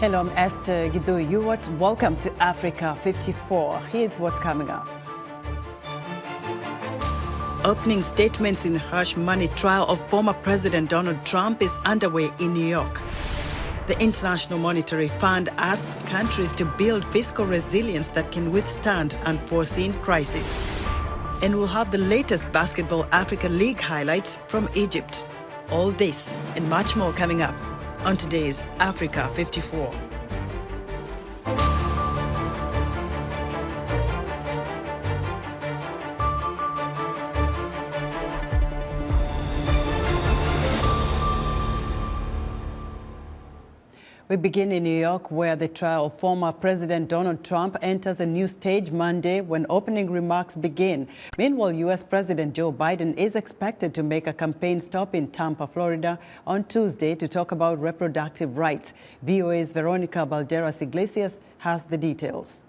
Hello, I'm Esther Gidu-Yuwat. Welcome to Africa 54. Here's what's coming up. Opening statements in the hush money trial of former President Donald Trump is underway in New York. The International Monetary Fund asks countries to build fiscal resilience that can withstand unforeseen crises. And we'll have the latest Basketball Africa League highlights from Egypt. All this and much more coming up on today's Africa 54. We begin in New York, where the trial of former President Donald Trump enters a new stage Monday when opening remarks begin. Meanwhile, U.S. President Joe Biden is expected to make a campaign stop in Tampa, Florida on Tuesday to talk about reproductive rights. VOA's Veronica Balderas Iglesias has the details.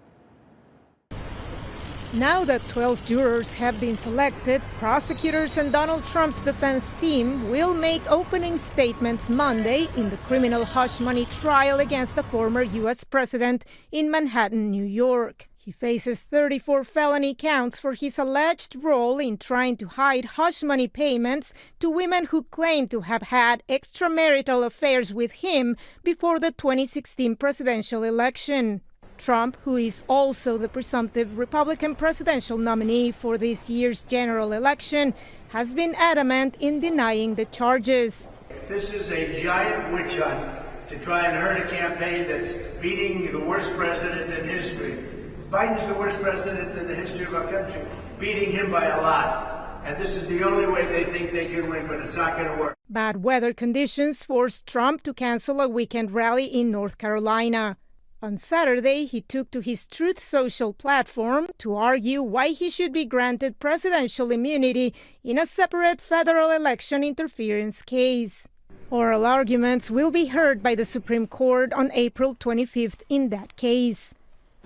Now that 12 jurors have been selected, prosecutors and Donald Trump's defense team will make opening statements Monday in the criminal hush money trial against the former U.S. president in Manhattan, New York. He faces 34 felony counts for his alleged role in trying to hide hush money payments to women who claim to have had extramarital affairs with him before the 2016 presidential election. Trump, who is also the presumptive Republican presidential nominee for this year's general election, has been adamant in denying the charges. This is a giant witch hunt to try and hurt a campaign that's beating the worst president in history. Biden's the worst president in the history of our country, beating him by a lot. And this is the only way they think they can win, but it's not going to work. Bad weather conditions forced Trump to cancel a weekend rally in North Carolina. On Saturday, he took to his Truth Social platform to argue why he should be granted presidential immunity in a separate federal election interference case. Oral arguments will be heard by the Supreme Court on April 25th in that case.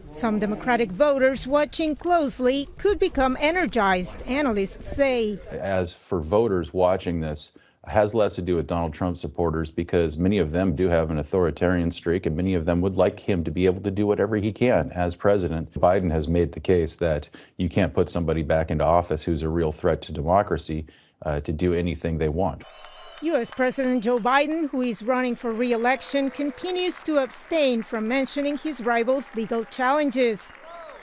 Some Democratic voters watching closely could become energized, analysts say. As for voters watching this, has less to do with Donald Trump supporters because many of them do have an authoritarian streak and many of them would like him to be able to do whatever he can as president. Biden has made the case that you can't put somebody back into office who's a real threat to democracy to do anything they want. U.S. President Joe Biden, who is running for re-election, continues to abstain from mentioning his rival's legal challenges.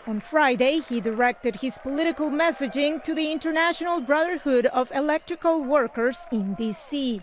On Friday, he directed his political messaging to the International Brotherhood of Electrical Workers in D.C.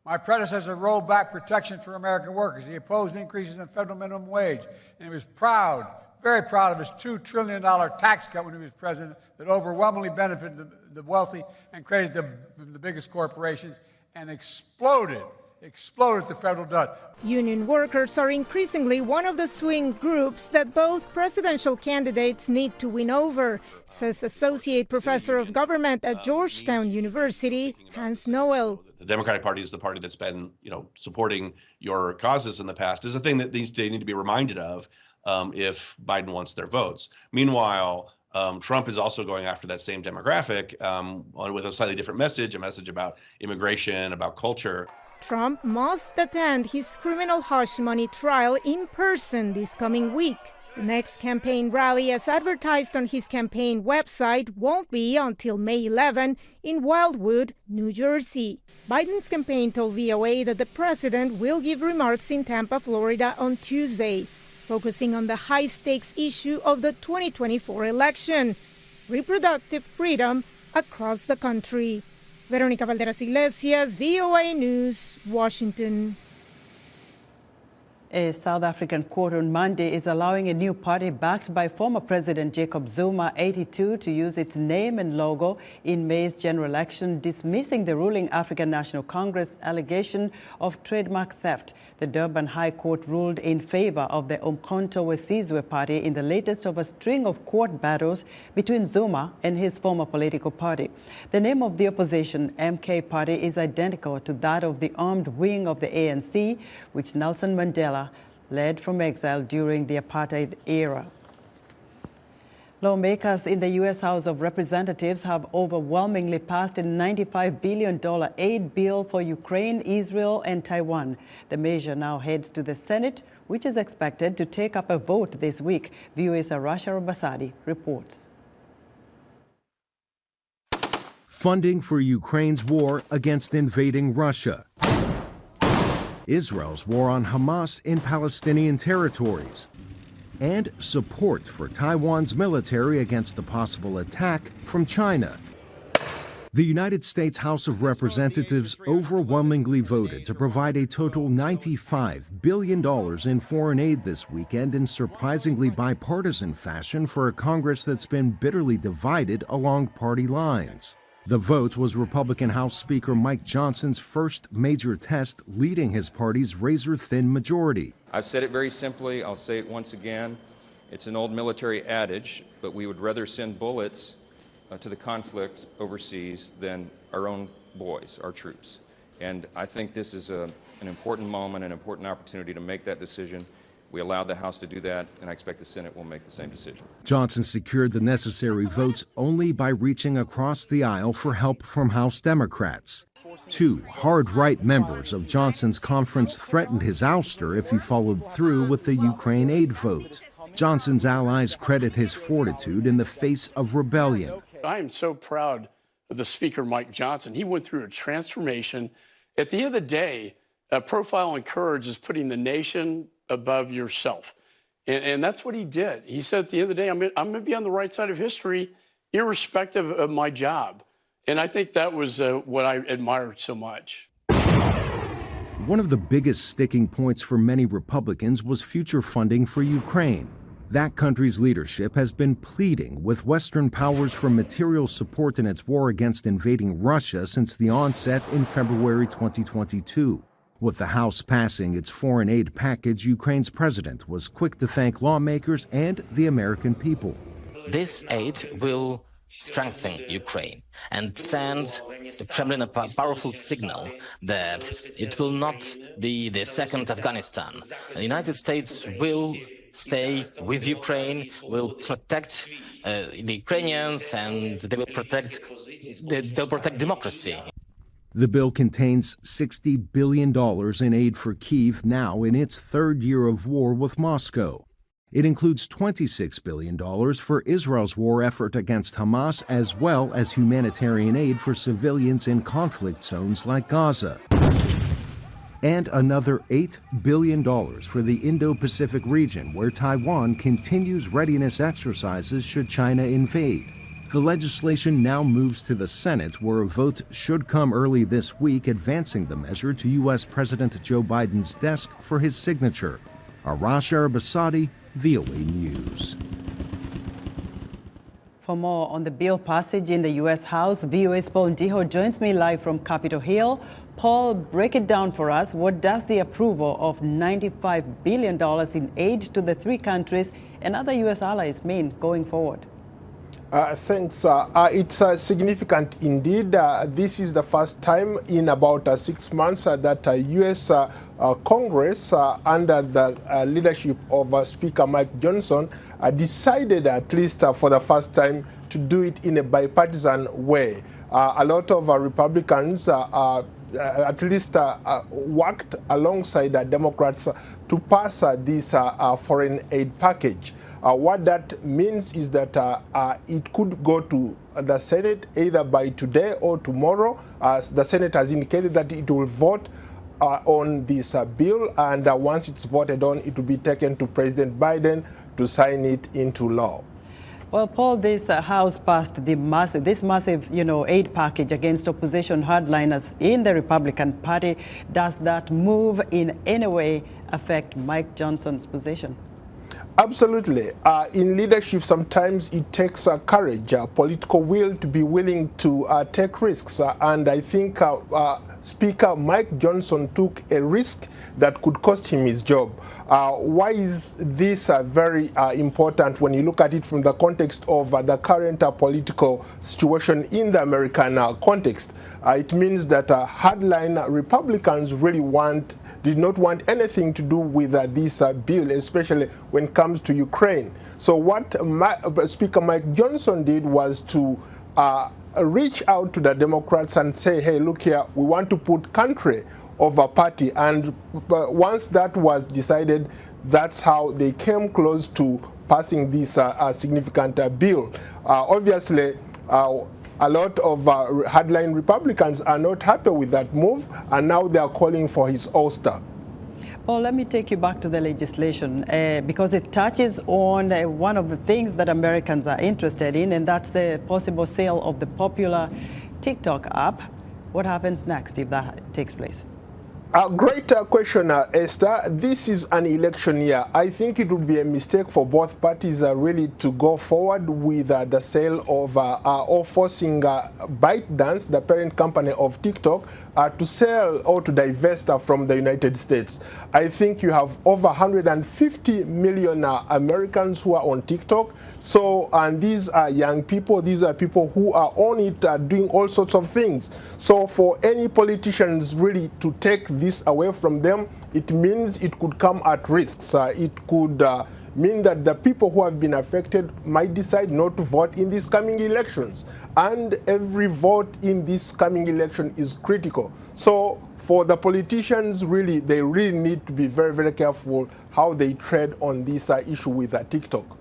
My predecessor rolled back protection for American workers. He opposed increases in federal minimum wage, and he was proud, very proud of his $2 trillion tax cut when he was president that overwhelmingly benefited the wealthy and created the biggest corporations and exploded the federal debt. Union workers are increasingly one of the swing groups that both presidential candidates need to win over, says Associate Professor of Government at Georgetown University, Hans Noel. The Democratic Party is the party that's been, supporting your causes in the past, is a thing that they need to be reminded of if Biden wants their votes. Meanwhile, Trump is also going after that same demographic with a slightly different message, a message about immigration, about culture. Trump must attend his criminal hush money trial in person this coming week. The next campaign rally, as advertised on his campaign website, won't be until May 11 in Wildwood, New Jersey. Biden's campaign told VOA that the president will give remarks in Tampa, Florida on Tuesday, focusing on the high-stakes issue of the 2024 election, reproductive freedom across the country. Veronica Balderas Iglesias, VOA News, Washington. A South African court on Monday is allowing a new party backed by former President Jacob Zuma, 82, to use its name and logo in May's general election, dismissing the ruling African National Congress allegation of trademark theft. The Durban High Court ruled in favor of the Umkhonto we Sizwe party in the latest of a string of court battles between Zuma and his former political party. The name of the opposition MK party is identical to that of the armed wing of the ANC, which Nelson Mandela led from exile during the apartheid era. Lawmakers in the U.S. House of Representatives have overwhelmingly passed a $95 billion aid bill for Ukraine, Israel, and Taiwan. The measure now heads to the Senate, which is expected to take up a vote this week. VOA's Arasha Basadi reports. Funding for Ukraine's war against invading Russia. Israel's war on Hamas in Palestinian territories. And support for Taiwan's military against a possible attack from China. The United States House of Representatives overwhelmingly voted to provide a total $95 billion in foreign aid this weekend in surprisingly bipartisan fashion for a Congress that's been bitterly divided along party lines. The vote was Republican House Speaker Mike Johnson's first major test leading his party's razor-thin majority. I've said it very simply, I'll say it once again. It's an old military adage, but we would rather send bullets to the conflict overseas than our own boys, our troops. And I think this is an important moment, an important opportunity to make that decision. We allowed the House to do that, and I expect the Senate will make the same decision. Johnson secured the necessary votes only by reaching across the aisle for help from House Democrats. Two hard-right members of Johnson's conference threatened his ouster if he followed through with the Ukraine aid vote. Johnson's allies credit his fortitude in the face of rebellion. I am so proud of the Speaker, Mike Johnson. He went through a transformation. At the end of the day, Profile and Courage is putting the nation above yourself. And that's what he did. He said at the end of the day, I'm going to be on the right side of history, irrespective of my job. And I think that was what I admired so much. One of the biggest sticking points for many Republicans was future funding for Ukraine. That country's leadership has been pleading with Western powers for material support in its war against invading Russia since the onset in February 2022. With the House passing its foreign aid package, Ukraine's president was quick to thank lawmakers and the American people. This aid will strengthen Ukraine and send the Kremlin a powerful signal that it will not be the second Afghanistan. The United States will stay with Ukraine, will protect the Ukrainians, and they will protect democracy. The bill contains $60 billion in aid for Kyiv now in its third year of war with Moscow. It includes $26 billion for Israel's war effort against Hamas, as well as humanitarian aid for civilians in conflict zones like Gaza. And another $8 billion for the Indo-Pacific region, where Taiwan continues readiness exercises should China invade. The legislation now moves to the Senate, where a vote should come early this week, advancing the measure to U.S. President Joe Biden's desk for his signature. Arasha Basadi, VOA News. For more on the bill passage in the U.S. House, VOA's Paul Ndiho joins me live from Capitol Hill. Paul, break it down for us. What does the approval of $95 billion in aid to the three countries and other U.S. allies mean going forward? Thanks. It's significant indeed. This is the first time in about 6 months that U.S. Congress, under the leadership of Speaker Mike Johnson, decided, at least for the first time, to do it in a bipartisan way. A lot of Republicans at least worked alongside Democrats to pass this foreign aid package. What that means is that it could go to the Senate either by today or tomorrow. The Senate has indicated that it will vote on this bill, and once it's voted on, it will be taken to President Biden to sign it into law. Well, Paul, this House passed this massive, aid package against opposition hardliners in the Republican Party. Does that move in any way affect Mike Johnson's position? Absolutely. In leadership, sometimes it takes courage, political will to be willing to take risks. And I think Speaker Mike Johnson took a risk that could cost him his job. Why is this very important when you look at it from the context of the current political situation in the American context? It means that hardline Republicans really want did not want anything to do with this bill, especially when it comes to Ukraine. So what Speaker Mike Johnson did was to reach out to the Democrats and say, hey, look here, we want to put country over party. And once that was decided, that's how they came close to passing this significant bill. Obviously, a lot of hardline Republicans are not happy with that move, and now they are calling for his ouster. Well, let me take you back to the legislation because it touches on one of the things that Americans are interested in, and that's the possible sale of the popular TikTok app. What happens next if that takes place? Great question, Esther. This is an election year. I think it would be a mistake for both parties really to go forward with the sale of or forcing ByteDance, the parent company of TikTok, to sell or to divest from the United States. I think you have over 150 million Americans who are on TikTok. So, and these are young people, these are people who are on it doing all sorts of things. So for any politicians really to take this away from them, it means it could come at risks. It could mean that the people who have been affected might decide not to vote in these coming elections. And every vote in this coming election is critical. So for the politicians, really, they really need to be very, very careful how they tread on this issue with TikTok.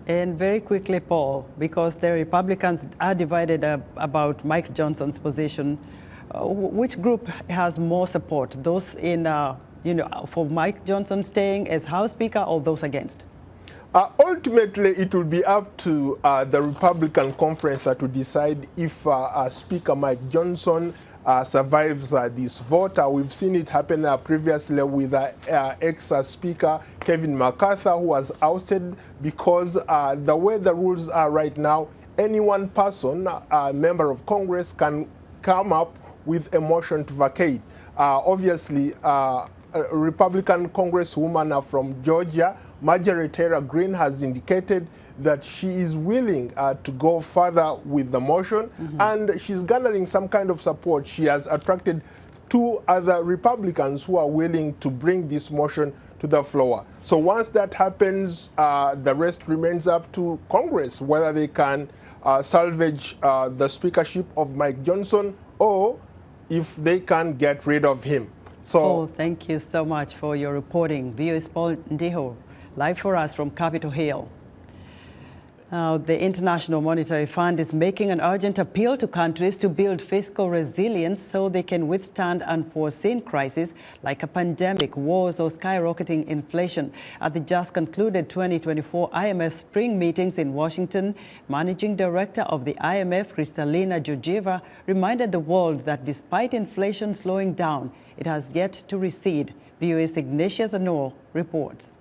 And very quickly, Paul, because the Republicans are divided about Mike Johnson's position, which group has more support? Those in, for Mike Johnson staying as House Speaker, or those against? Ultimately, it will be up to the Republican conference to decide if Speaker Mike Johnson survives this vote. We've seen it happen previously with ex-Speaker Kevin McCarthy, who was ousted because the way the rules are right now, any one person, a member of Congress, can come up with a motion to vacate. Obviously, a Republican Congresswoman from Georgia, Marjorie Taylor Greene, has indicated that she is willing to go further with the motion, and she's garnering some kind of support. She has attracted 2 other Republicans who are willing to bring this motion to the floor. So once that happens, the rest remains up to Congress, whether they can salvage the speakership of Mike Johnson or if they can get rid of him. So, Paul, thank you so much for your reporting. VOA's Paul Ndiho, live for us from Capitol Hill. The International Monetary Fund is making an urgent appeal to countries to build fiscal resilience so they can withstand unforeseen crises like a pandemic, wars, or skyrocketing inflation. At the just concluded 2024 IMF spring meetings in Washington, Managing Director of the IMF, Kristalina Georgieva, reminded the world that despite inflation slowing down, it has yet to recede. VOA's Ignatius Anor reports.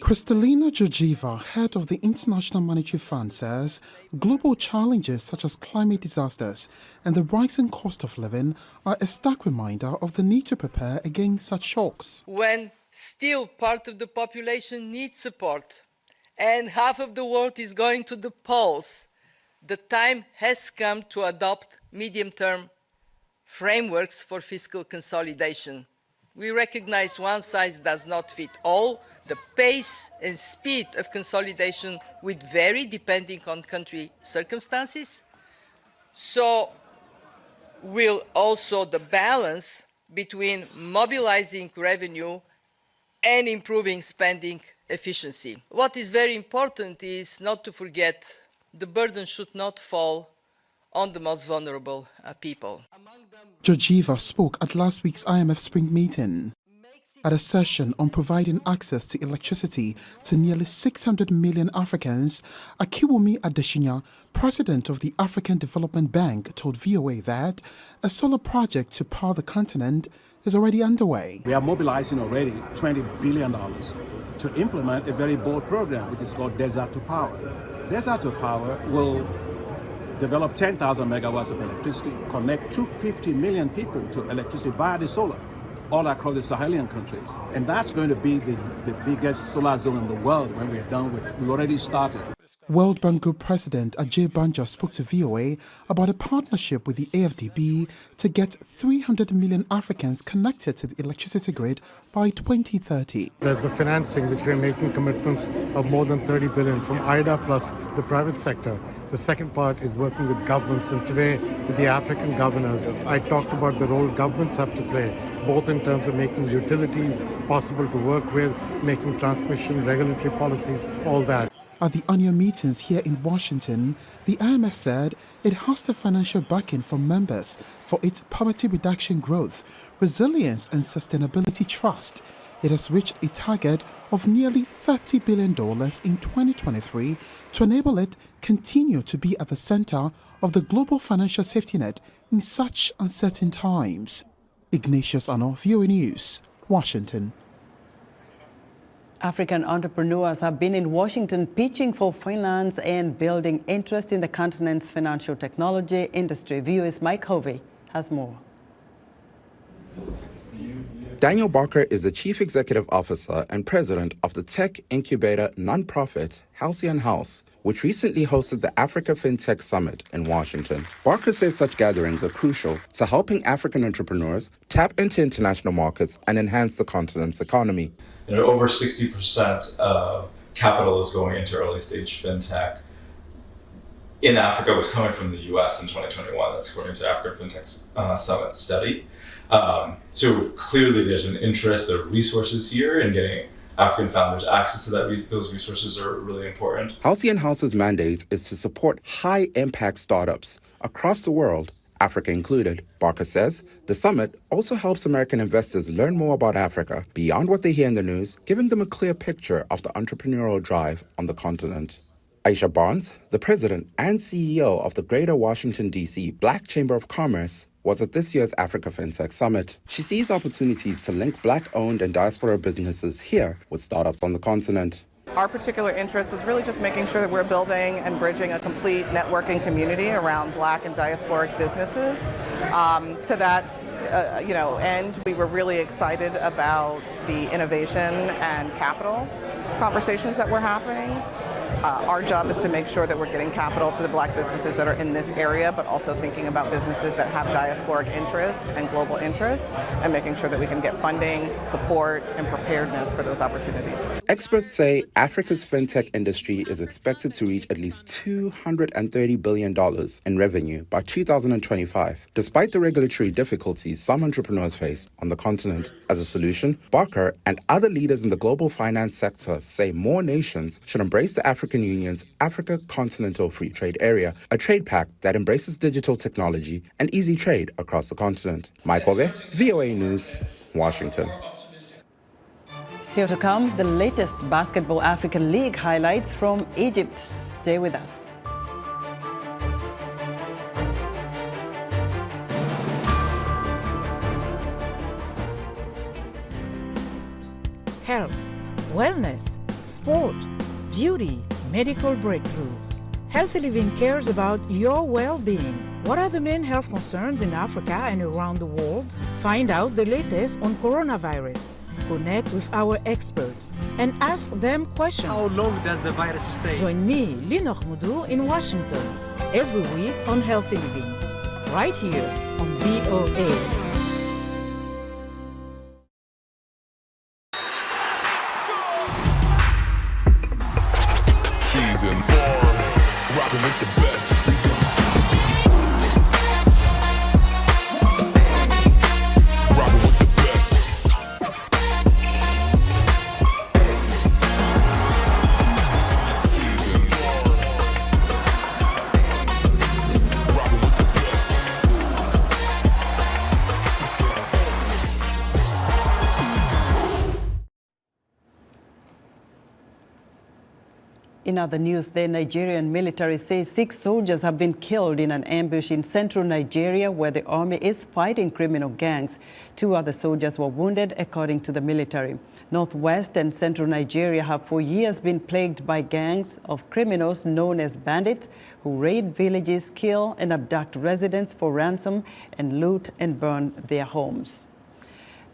Kristalina Georgieva, head of the International Monetary Fund, says global challenges such as climate disasters and the rising cost of living are a stark reminder of the need to prepare against such shocks. When still part of the population needs support and half of the world is going to the polls, the time has come to adopt medium-term frameworks for fiscal consolidation. We recognize one size does not fit all. The pace and speed of consolidation will vary depending on country circumstances. So will also the balance between mobilizing revenue and improving spending efficiency. What is very important is not to forget the burden should not fall on the most vulnerable people. Georgieva spoke at last week's IMF spring meeting. At a session on providing access to electricity to nearly 600 million Africans, Akiwumi Adesina, president of the African Development Bank, told VOA that a solar project to power the continent is already underway. We are mobilizing already $20 billion to implement a very bold program, which is called Desert to Power. Desert to Power will develop 10,000 megawatts of electricity, connect 250 million people to electricity via the solar, all across the Sahelian countries. And that's going to be the biggest solar zone in the world when we're done with it. We already started. World Bank Group President Ajay Banja spoke to VOA about a partnership with the AfDB to get 300 million Africans connected to the electricity grid by 2030. There's the financing, which we're making commitments of more than 30 billion from IDA plus the private sector. The second part is working with governments, and today with the African governors, I talked about the role governments have to play, both in terms of making utilities possible to work with, making transmission, regulatory policies, all that. At the annual meetings here in Washington, the IMF said it has the financial backing from members for its poverty reduction growth, resilience and sustainability trust. It has reached a target of nearly $30 billion in 2023 to enable it continue to be at the center of the global financial safety net in such uncertain times. Ignatius Ano, VOA News, Washington. African entrepreneurs have been in Washington pitching for finance and building interest in the continent's financial technology industry. VOA's Mike Hovey has more. Daniel Barker is the Chief Executive Officer and President of the tech incubator nonprofit Halcyon House, which recently hosted the Africa FinTech Summit in Washington. Barker says such gatherings are crucial to helping African entrepreneurs tap into international markets and enhance the continent's economy. Over 60% of capital is going into early stage FinTech in Africa was coming from the US in 2021. That's according to Africa FinTech Summit study. So clearly there's an interest, there are resources here, and getting African founders access to those resources are really important. Halcyon House's mandate is to support high-impact startups across the world, Africa included. Barker says the summit also helps American investors learn more about Africa beyond what they hear in the news, giving them a clear picture of the entrepreneurial drive on the continent. Aisha Barnes, the president and CEO of the Greater Washington, D.C. Black Chamber of Commerce, was at this year's Africa FinTech Summit. She sees opportunities to link Black-owned and diaspora businesses here with startups on the continent. Our particular interest was really just making sure that we're building and bridging a complete networking community around Black and diasporic businesses. To that end, we were really excited about the innovation and capital conversations that were happening. Our job is to make sure that we're getting capital to the Black businesses that are in this area, but also thinking about businesses that have diasporic interest and global interest, and making sure that we can get funding, support, and preparedness for those opportunities. Experts say Africa's fintech industry is expected to reach at least $230 billion in revenue by 2025, despite the regulatory difficulties some entrepreneurs face on the continent. As a solution, Barker and other leaders in the global finance sector say more nations should embrace the African Union's Africa Continental Free Trade Area, a trade pact that embraces digital technology and easy trade across the continent. Mike Ove, VOA News, Washington. Still to come, the latest Basketball African League highlights from Egypt. Stay with us. Health, wellness, sport, beauty, medical breakthroughs. Healthy Living cares about your well-being. What are the main health concerns in Africa and around the world? Find out the latest on coronavirus. Connect with our experts and ask them questions. How long does the virus stay? Join me, Linoch Mudu, in Washington, every week on Healthy Living, right here on VOA. With the best. Rockin' with the best. Rockin' with the best. In other news, the Nigerian military says 6 soldiers have been killed in an ambush in central Nigeria where the army is fighting criminal gangs. 2 other soldiers were wounded, according to the military. Northwest and central Nigeria have for years been plagued by gangs of criminals known as bandits who raid villages, kill and abduct residents for ransom and loot and burn their homes.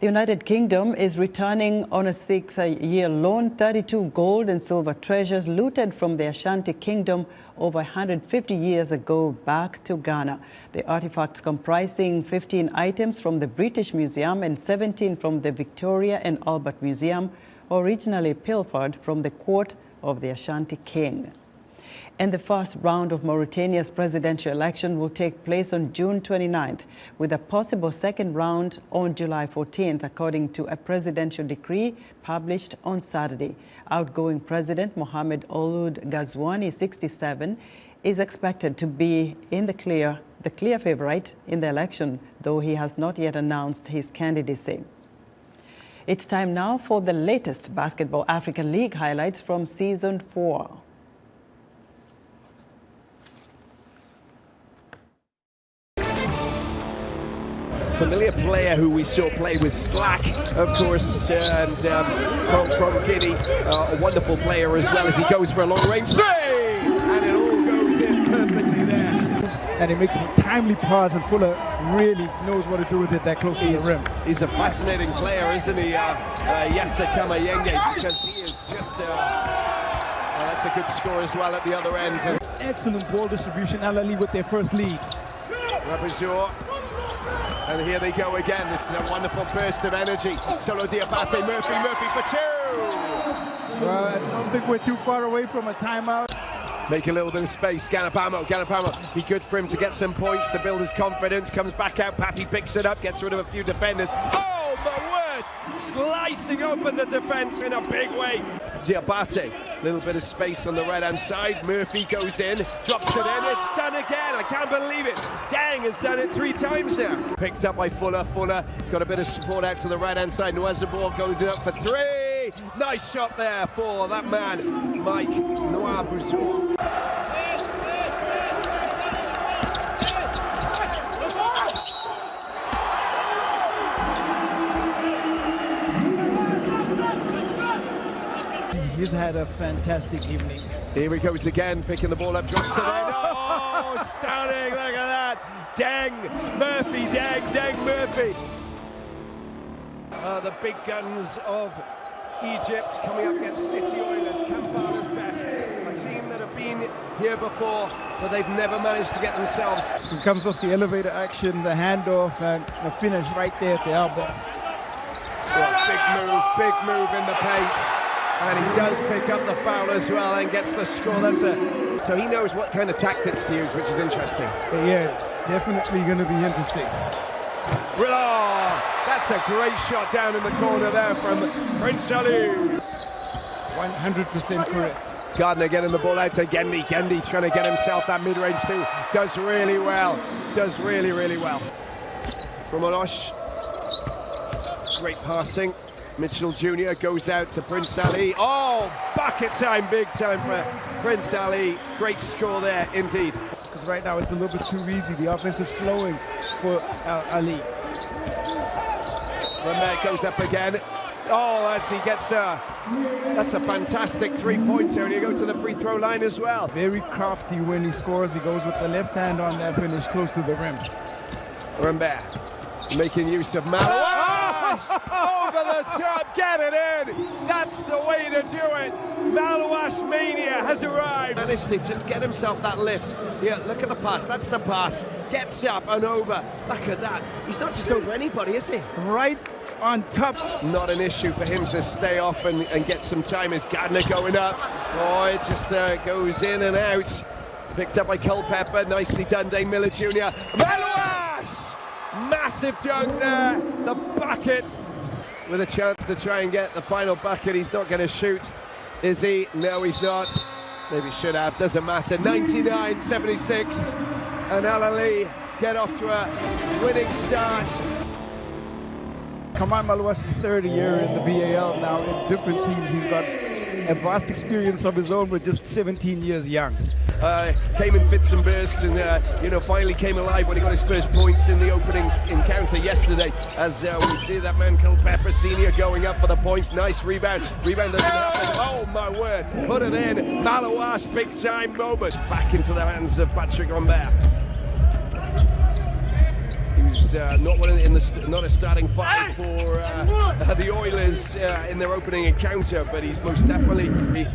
The United Kingdom is returning on a 6-year loan 32 gold and silver treasures looted from the Ashanti Kingdom over 150 years ago back to Ghana. The artifacts comprising 15 items from the British Museum and 17 from the Victoria and Albert Museum, originally pilfered from the court of the Ashanti King. And the first round of Mauritania's presidential election will take place on June 29th, with a possible second round on July 14th, according to a presidential decree published on Saturday. Outgoing President Mohamed Ould Ghazouani, 67, is expected to be in the clear favorite in the election, though he has not yet announced his candidacy. It's time now for the latest Basketball African League highlights from Season 4. Familiar player who we saw play with Slack, of course, and from Guinea, a wonderful player as well as he goes for a long-range three, and it all goes in perfectly there. And he makes a timely pass, and Fuller really knows what to do with it that close to the rim. He's a fascinating player, isn't he, Yassa Kamayenge, because he is just, that's a good score as well at the other end. Excellent ball distribution, Al-Ali with their first lead. Rabazur. And here they go again. This is a wonderful burst of energy. Solo Diabate, Murphy for two. Well, I don't think we're too far away from a timeout. Make a little bit of space. Ganapamo, be good for him to get some points, to build his confidence. Comes back out, Pappy picks it up, gets rid of a few defenders. Oh, my word! Slicing open the defense in a big way. Diabate, little bit of space on the right-hand side. Murphy goes in, drops it in. It's done again. I can't believe it. Dang has done it 3 times now. Picked up by Fuller. He's got a bit of support out to the right-hand side. Noisebor goes in up for 3. Nice shot there for that man, Mike Noisebor. He's had a fantastic evening. Here he goes again, picking the ball up, drops it in. Oh, stunning, look at that. Deng Murphy. The big guns of Egypt coming up against City Oilers, Kampala's best. A team that have been here before, but they've never managed to get themselves. He comes off the elevator action, the handoff, and the finish right there at the elbow. Yeah, big move in the paint. And he does pick up the foul as well and gets the score. So he knows what kind of tactics to use, which is interesting. Yeah, definitely going to be interesting. That's a great shot down in the corner there from Prince Ali. 100% correct. Gardner getting the ball out to Gendi. Gendi trying to get himself that mid-range too. Does really well. Does really, really well. From Olosh. Great passing. Mitchell Jr. goes out to Prince Ali. Oh, bucket time, big time for Prince Ali. Great score there, indeed. Because right now it's a little bit too easy. The offense is flowing for Ali. Ramet goes up again. Oh, as he gets that's a fantastic three-pointer, and he goes to the free throw line as well. Very crafty when he scores. He goes with the left hand on that finish close to the rim. Rambert making use of Malouash. Over the top, get it in. That's the way to do it. Malouash mania has arrived. Managed to just get himself that lift. Yeah, look at the pass. That's the pass. Gets up and over. Look at that. He's not just over anybody, is he? Right on top. Not an issue for him to stay off and get some time. Is Gardner going up? Oh, it just goes in and out. Picked up by Culpepper. Nicely done, Dane Miller Jr. Malouash! Massive dunk there. The bucket. With a chance to try and get the final bucket. He's not going to shoot, is he? No, he's not. Maybe should have. Doesn't matter. 99-76. And Al-Ali get off to a winning start. Kamal Malouash's third year in the BAL now in different teams. He's got a vast experience of his own, but just 17 years young. Came in fits and bursts, and finally came alive when he got his first points in the opening encounter yesterday. As we see that man Culpepper Senior going up for the points. Nice rebound. Rebound doesn't happen. Oh my word! Put it in. Malouash, big time moment. Back into the hands of Patrick Lambert. He's not a starting five for the Oilers in their opening encounter, but he's most definitely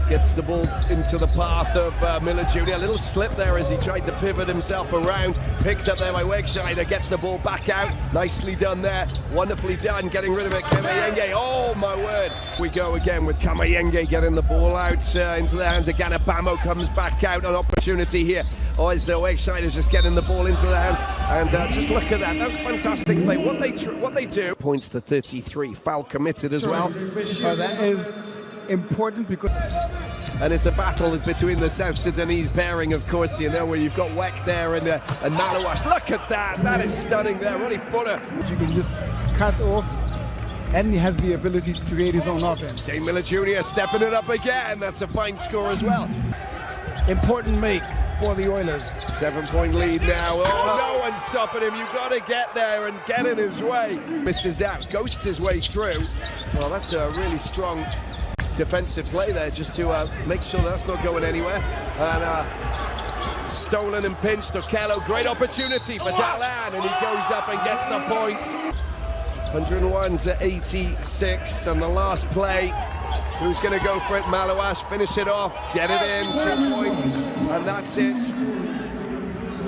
gets the ball into the path of Miller Jr. A little slip there as he tried to pivot himself around. Picked up there by Wegscheider, gets the ball back out. Nicely done there, wonderfully done, getting rid of it. Kamayenge, oh my word. We go again with Kamayenge getting the ball out into the hands of Ganabamo, comes back out, an opportunity here. Oh, as Wegscheider's just getting the ball into the hands. And just look at that, that's fantastic play. What they do. Points to 33, foul committed as well. That is important because... And it's a battle between the South Sudanese pairing, of course, you know, where you've got Weck there and Malawash. Look at that, that is stunning there, Ronnie Fuller. You can just cut off, and he has the ability to create his own offense. Dane Miller Jr. stepping it up again, that's a fine score as well. Important make for the Oilers. 7-point lead now. Oh, no one's stopping him. You've got to get there and get in his way. Misses out, ghosts his way through. Well, that's a really strong defensive play there just to make sure that's not going anywhere. And stolen and pinched. Okello, great opportunity for Dalan, and he goes up and gets the points. 101 to 86, and the last play. Who's going to go for it? Malawash, finish it off, get it in, 2 points, and that's it.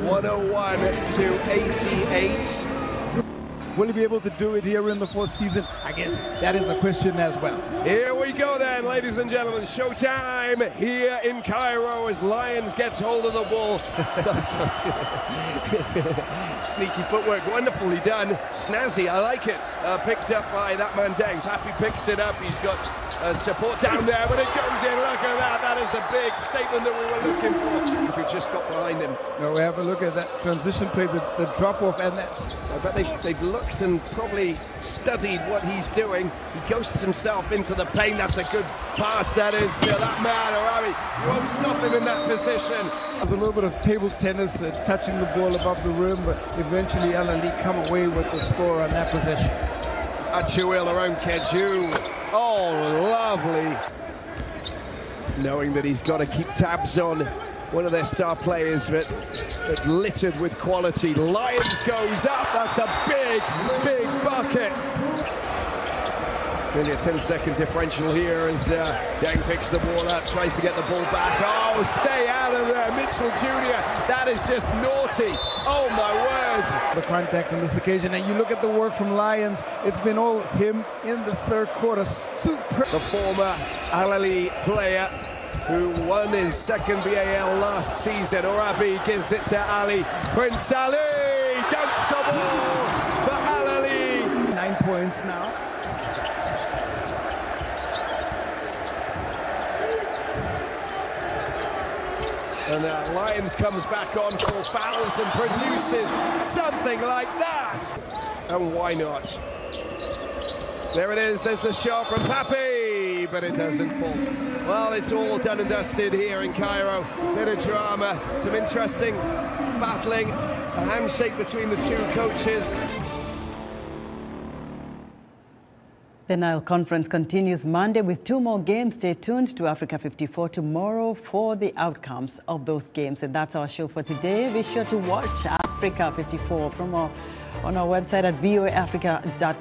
101 to 88. Will he be able to do it here in the fourth season? I guess that is a question as well. Here we go then, ladies and gentlemen. Showtime here in Cairo as Lyons gets hold of the ball. Sneaky footwork, wonderfully done. Snazzy, I like it. Picked up by that man Deng. Pappy picks it up. He's got support down there, but it goes in. Look at that. That is the big statement that we were looking for. We just got behind him. Now we have a look at that transition play, the drop off, and that's... I bet they've looked and probably studied what he's doing. He ghosts himself into the paint. That's a good pass, that is, to that man, Arabi. You won't stop him in that position. There's a little bit of table tennis, touching the ball above the rim, but eventually Alan Lee come away with the score on that possession. Achuil around Keju. Oh, lovely. Knowing that he's got to keep tabs on one of their star players, but littered with quality. Lyons goes up. That's a big, big bucket. Nearly a 10-second differential here as Deng picks the ball up, tries to get the ball back. Oh, stay out of there, Mitchell Jr. That is just naughty. Oh, my word. The contact on this occasion, and you look at the work from Lyons, it's been all him in the third quarter. Super. The former Al-Ali player who won his second BAL last season. Orabi gives it to Ali. Prince Ali dunks the ball for Al-Ali. 9 points now. And Lyons comes back on for fouls and produces something like that. And why not? There it is, there's the shot from Pappy, but it doesn't fall. Well, it's all done and dusted here in Cairo. Bit of drama, some interesting battling, a handshake between the two coaches. The Nile Conference continues Monday with 2 more games. Stay tuned to Africa 54 tomorrow for the outcomes of those games. And that's our show for today. Be sure to watch Africa 54 on our website at voaafrica.com.